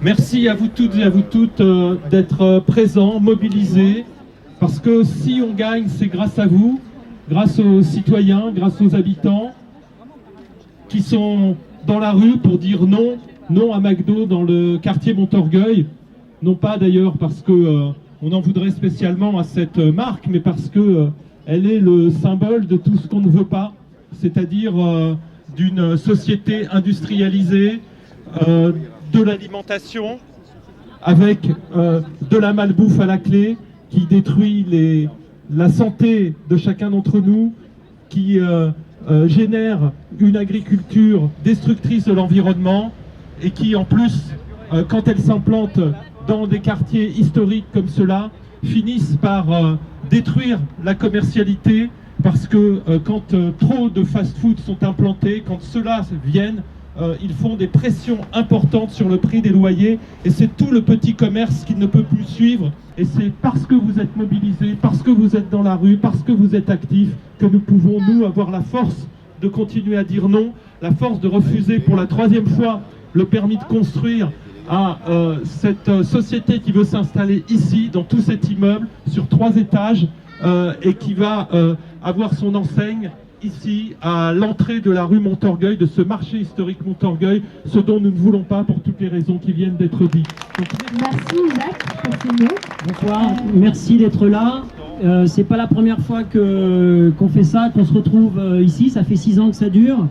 Merci à vous toutes et à vous toutes d'être présents, mobilisés, parce que si on gagne, c'est grâce à vous, grâce aux citoyens, grâce aux habitants qui sont dans la rue pour dire non, non à McDo dans le quartier Montorgueil. Non pas d'ailleurs parce que on en voudrait spécialement à cette marque, mais parce que elle est le symbole de tout ce qu'on ne veut pas, c'est-à-dire d'une société industrialisée, de l'alimentation, avec de la malbouffe à la clé, qui détruit la santé de chacun d'entre nous, qui génère une agriculture destructrice de l'environnement et qui en plus, quand elle s'implante dans des quartiers historiques comme cela, finissent par détruire la commercialité, parce que quand trop de fast-food sont implantés, quand ceux-là viennent, ils font des pressions importantes sur le prix des loyers, et c'est tout le petit commerce qui ne peut plus suivre. Et c'est parce que vous êtes mobilisés, parce que vous êtes dans la rue, parce que vous êtes actifs, que nous pouvons, nous, avoir la force de continuer à dire non, la force de refuser pour la 3e fois le permis de construire à cette société qui veut s'installer ici, dans tout cet immeuble, sur 3 étages, et qui va avoir son enseigne ici, à l'entrée de la rue Montorgueil, de ce marché historique Montorgueil, ce dont nous ne voulons pas pour toutes les raisons qui viennent d'être dites. Donc, merci Jacques pour ces mots. Bonsoir, merci d'être là. C'est pas la première fois qu'on fait ça, qu'on se retrouve ici, ça fait 6 ans que ça dure.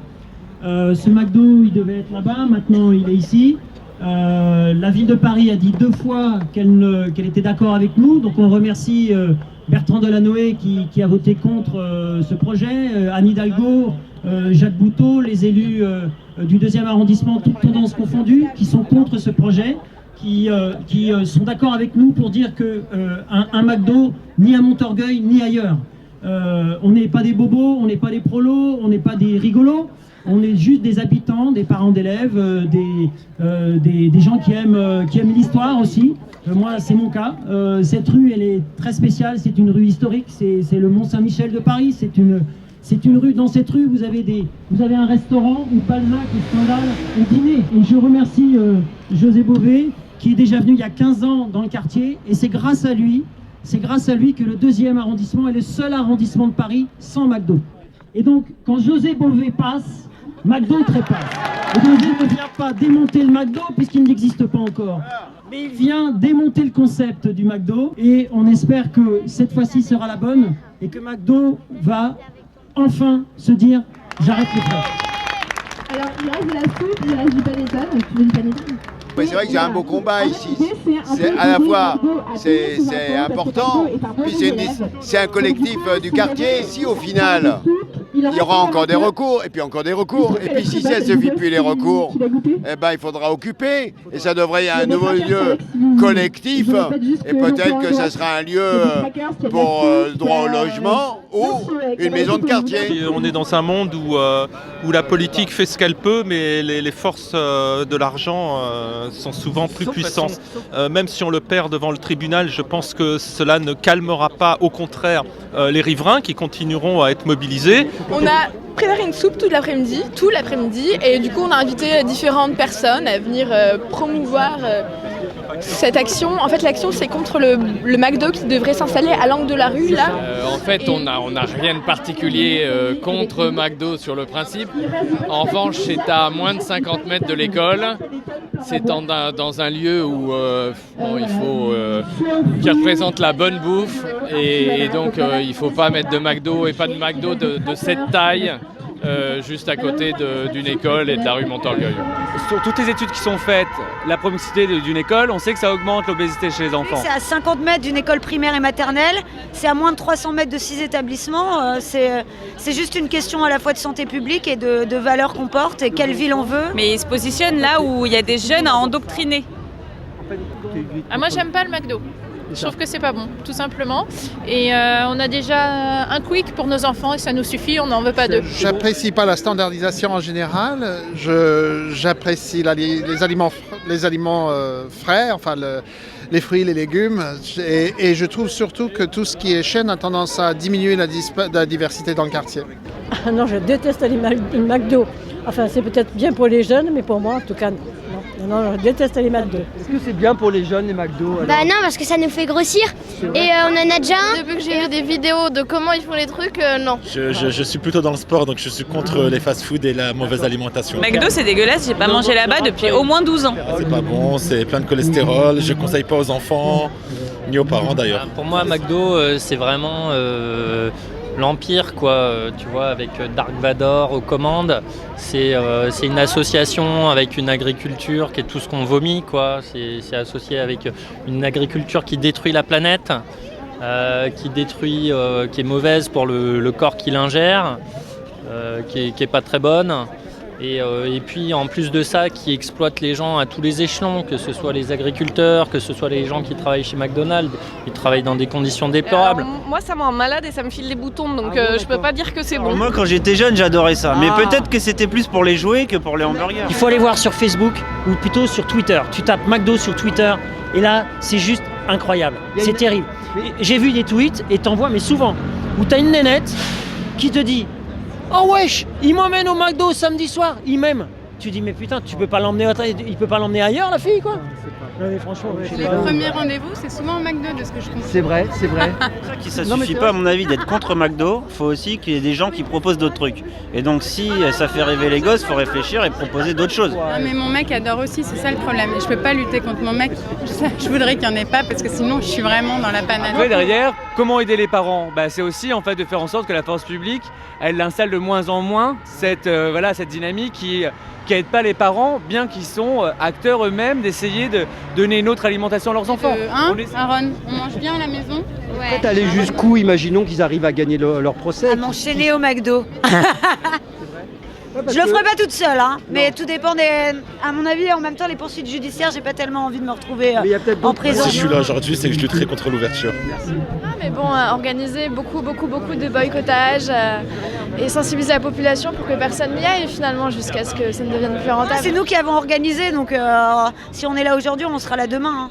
Ce McDo, il devait être là-bas, maintenant il est ici. La ville de Paris a dit 2 fois qu'elle était d'accord avec nous, donc on remercie Bertrand Delanoë qui a voté contre ce projet, Anne Hidalgo, Jacques Bouteau, les élus du 2e arrondissement, toutes tendances confondues, qui sont contre ce projet, qui sont d'accord avec nous pour dire qu'un McDo, ni à Montorgueil, ni ailleurs. On n'est pas des bobos, on n'est pas des prolos, on n'est pas des rigolos. On est juste des habitants, des parents d'élèves, des gens qui aiment l'histoire aussi. Moi, c'est mon cas. Cette rue, elle est très spéciale. C'est une rue historique. C'est le Mont-Saint-Michel de Paris. C'est une rue. Dans cette rue, vous avez un restaurant où Balzac et Stendhal ont dîné. Et je remercie José Bové, qui est déjà venu il y a 15 ans dans le quartier. Et c'est grâce à lui que le 2e arrondissement est le seul arrondissement de Paris sans McDo. Et donc, quand José Bové passe, McDo trépasse. Et donc, il ne vient pas démonter le McDo puisqu'il n'existe pas encore. Mais il vient démonter le concept du McDo et on espère que cette fois-ci sera la bonne et que McDo va enfin se dire « j'arrête les frais ». Alors, il reste de la soupe, il reste du panettone. Tu veux du panettone? Oui, c'est vrai que c'est un beau combat ici. C'est à la fois c'est important, puis c'est un collectif du quartier. Si au final il y aura encore des recours, et puis encore des recours, et puis si ça ne suffit plus les recours, eh ben, il faudra occuper, et ça devrait être un nouveau lieu collectif, et peut-être que ça sera un lieu pour le droit au logement ou une maison de quartier. On est dans un monde où la politique fait ce qu'elle peut, mais les forces de l'argent sont souvent plus puissantes. Même si on le perd devant le tribunal, je pense que cela ne calmera pas, au contraire, les riverains qui continueront à être mobilisés. On a préparé une soupe tout l'après-midi, et du coup on a invité différentes personnes à venir promouvoir cette action. En fait, l'action, c'est contre le McDo qui devrait s'installer à l'angle de la rue, là. En fait, on n'a rien de particulier contre McDo sur le principe. En revanche, c'est à moins de 50 mètres de l'école. C'est dans un lieu où il faut qui représente la bonne bouffe. Et donc, il ne faut pas mettre de McDo et pas de McDo de cette taille. Juste à côté d'une école et de la rue Montorgueil. Sur toutes les études qui sont faites, la proximité d'une école, on sait que ça augmente l'obésité chez les enfants. C'est à 50 mètres d'une école primaire et maternelle, c'est à moins de 300 mètres de 6 établissements. C'est juste une question à la fois de santé publique et de valeurs qu'on porte et quelle ville on veut. Mais il se positionne là où il y a des jeunes à endoctriner. Moi, j'aime pas le McDo. Je trouve que c'est pas bon, tout simplement. Et on a déjà un quick pour nos enfants et ça nous suffit, on n'en veut pas deux. J'apprécie pas la standardisation en général. J'apprécie les aliments frais, enfin les fruits et les légumes. Et je trouve surtout que tout ce qui est chaîne a tendance à diminuer la diversité dans le quartier. Ah non, je déteste les McDo. Enfin, c'est peut-être bien pour les jeunes, mais pour moi, en tout cas, non. Non, je déteste les McDo. Est-ce que c'est bien pour les jeunes, les McDo alors? Bah non, parce que ça nous fait grossir. Et on en a déjà un. Depuis que j'ai vu des vidéos de comment ils font les trucs, non. Je suis plutôt dans le sport, donc je suis contre les fast-food et la mauvaise alimentation. McDo, c'est dégueulasse, j'ai pas mangé là-bas depuis au moins 12 ans. C'est pas bon, c'est plein de cholestérol, je conseille pas aux enfants, ni aux parents d'ailleurs. Pour moi, McDo, c'est vraiment l'Empire, quoi, tu vois, avec Dark Vador aux commandes. C'est une association avec une agriculture qui est tout ce qu'on vomit, quoi. C'est associé avec une agriculture qui détruit la planète, qui est mauvaise pour le corps qui l'ingère, qui est pas très bonne. Et puis en plus de ça, qui exploite les gens à tous les échelons, que ce soit les agriculteurs, que ce soit les gens qui travaillent chez McDonald's, ils travaillent dans des conditions déplorables. Moi, ça me rend malade et ça me file les boutons, donc je peux pas dire que c'est bon. Moi, quand j'étais jeune, j'adorais ça. Mais peut-être que c'était plus pour les jouets que pour les hamburgers. Il faut aller voir sur Facebook ou plutôt sur Twitter. Tu tapes McDo sur Twitter et là, c'est juste incroyable. C'est terrible. J'ai vu des tweets et t'en vois, mais souvent, où t'as une nénette qui te dit « Oh wesh, il m'emmène au McDo samedi soir, il m'aime !» Tu dis « Mais putain, il peut pas l'emmener ailleurs, la fille, quoi !» Non, mais franchement, Les premiers rendez-vous, c'est souvent au McDo, de ce que je comprends. C'est vrai, c'est vrai. Ça suffit pas, à mon avis, d'être contre McDo. Il faut aussi qu'il y ait des gens qui proposent d'autres trucs. Et donc, si ça fait rêver les gosses, il faut réfléchir et proposer d'autres choses. Non, mais mon mec adore aussi, c'est ça le problème. Je peux pas lutter contre mon mec. Je voudrais qu'il n'y en ait pas, parce que sinon, je suis vraiment dans la panade. Après, derrière, comment aider les parents ? C'est aussi en fait de faire en sorte que la force publique, elle installe de moins en moins cette dynamique qui n'aide pas les parents, bien qu'ils sont acteurs eux-mêmes d'essayer de donner une autre alimentation à leurs enfants. Aaron, on mange bien à la maison ? En fait, aller jusqu'où, imaginons qu'ils arrivent à gagner leur procès. À m'enchaîner au McDo. Je le ferai pas toute seule, hein, mais tout dépend à mon avis, en même temps, les poursuites judiciaires, j'ai pas tellement envie de me retrouver en présence. Si je suis là aujourd'hui, c'est que je lutterai contre l'ouverture. Mais bon, organiser beaucoup de boycottage et sensibiliser la population pour que personne n'y aille finalement jusqu'à ce que ça ne devienne plus rentable. C'est nous qui avons organisé, donc si on est là aujourd'hui, on sera là demain. Hein.